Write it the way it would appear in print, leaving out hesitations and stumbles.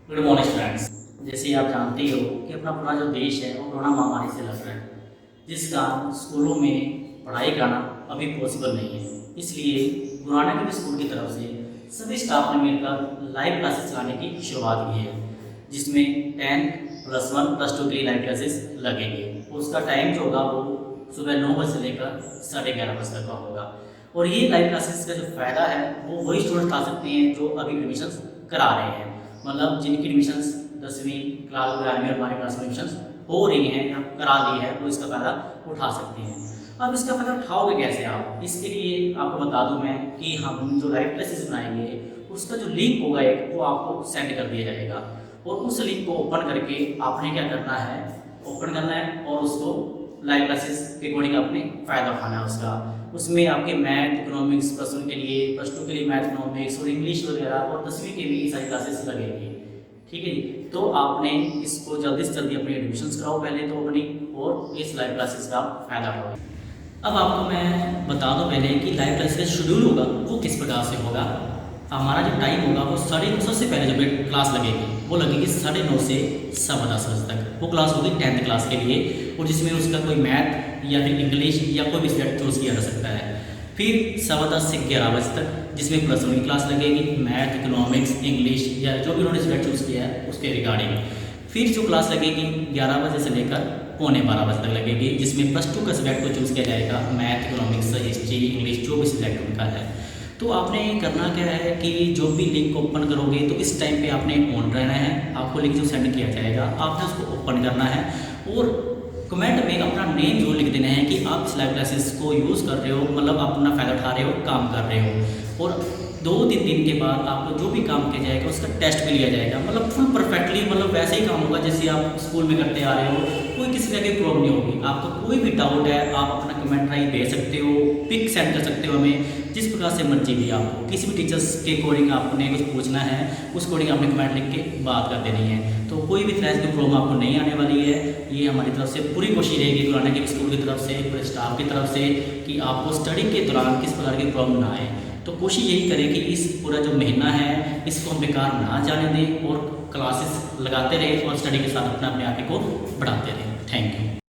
Good morning students. जैसे आप जानते हो कि अपना पूरा जो देश है वो कोरोना महामारी से लड़ रहा है, जिस कारण स्कूलों में पढ़ाई कराना अभी पॉसिबल नहीं है। इसलिए गुरु नानक देव स्कूल की तरफ से सभी स्टाफ ने मिलकर लाइव क्लासेस चलाने की शुरुआत की है, जिसमें 10+1+2 के लिए लाइव क्लासेस लगेंगे। उसका टाइम जो होगा वो सुबह 9 बजे से लेकर 11:30 बजे तक का होगा। और ये लाइव क्लासेस का जो फ़ायदा है वो वही स्टूडेंट खा सकते हैं जो अभी एडमिशन करा रहे हैं, मतलब जिनकी एडमिशन्स 10वीं क्लास 11वीं और 12वीं क्लास में एडमिशन्स हो रही हैं या करा ली है, वो इसका फ़ायदा उठा सकते हैं। अब इसका फ़ायदा उठाओगे कैसे आप? इसके लिए आपको बता दूं मैं कि हम जो लाइव क्लासेस बनाएंगे उसका जो लिंक होगा एक वो आपको सेंड कर दिया जाएगा, और उस लिंक को ओपन करके आपने क्या करना है, ओपन करना है और उसको लाइव क्लासेस के अकॉर्डिंग आपने फ़ायदा उठाना है उसका। उसमें आपके मैथ इकोनॉमिक्स +1 के लिए, +2 के लिए मैथ इकोनॉमिक्स और इंग्लिश वगैरह और 10वीं के भी सारी क्लासेस लगेंगी। ठीक है जी। तो आपने इसको जल्दी से जल्दी अपनी एडमिशन्स कराओ पहले तो अपनी, और इस लाइव क्लासेस का फ़ायदा उठाओ। अब आपको मैं बता दूं पहले कि लाइव क्लासेस का शेड्यूल होगा वो किस प्रकार से होगा। हमारा जो टाइम होगा वो 9:30 सबसे पहले जब क्लास लगेगी वो लगेगी 9:30 से 10:15 बजे तक। वो क्लास होगी 10th क्लास के लिए, और जिसमें उसका कोई मैथ या फिर इंग्लिश या कोई भी सब्जेक्ट चूज़ किया जा सकता है। फिर 10:15 से 11 बजे तक जिसमें +1 की क्लास लगेगी, मैथ इकोनॉमिक्स इंग्लिश या जो भी उन्होंने सब्जेक्ट चूज़ किया है उसके रिगार्डिंग। फिर जो क्लास लगेगी 11 बजे से लेकर 11:45 बजे तक लगेगी, जिसमें +2 का सब्जेक्ट को चूज़ किया जाएगा, मैथ इकोनॉमिक्स हिस्ट्री इंग्लिश जो भी सब्जेक्ट उनका है। तो आपने करना क्या है कि जो भी लिंक ओपन करोगे तो इस टाइम पे आपने ऑन रहना है। आपको लिंक जो सेंड किया जाएगा आपने उसको ओपन करना है, और कमेंट में अपना नेम जरूर लिख देना है कि आप इस लाइव क्लासेस को यूज़ कर रहे हो, मतलब आप अपना फ़ायदा उठा रहे हो, काम कर रहे हो। और 2-3 दिन के बाद आपको जो भी काम किया जाएगा उसका टेस्ट भी लिया जाएगा, मतलब फुल परफेक्टली, मतलब वैसे ही काम होगा जैसे आप स्कूल में करते आ रहे हो। कोई किसी तरह की प्रॉब्लम नहीं होगी। आपको कोई भी डाउट है आप अपना कमेंट राइट दे सकते हो, पिक सेंड कर सकते हो हमें, जिस प्रकार से मर्जी भी। आपको किसी भी टीचर्स के अकॉर्डिंग आपने कुछ पूछना है उस अकॉर्डिंग आपने कमेंट लिख के बात कर देनी है। तो कोई भी तरह की प्रॉब्लम आपको नहीं आने वाली है। ये हमारी तरफ से पूरी कोशिश रहेगी गुरु नानक स्कूल की तरफ से, पूरे स्टाफ की तरफ से, कि आपको स्टडी के दौरान किस प्रकार की प्रॉब्लम ना आए। तो कोशिश यही करें कि इस पूरा जो महीना है इसको हम बेकार ना जाने दें, और क्लासेस लगाते रहें और स्टडी के साथ अपने आप को बढ़ाते रहें। Thank you.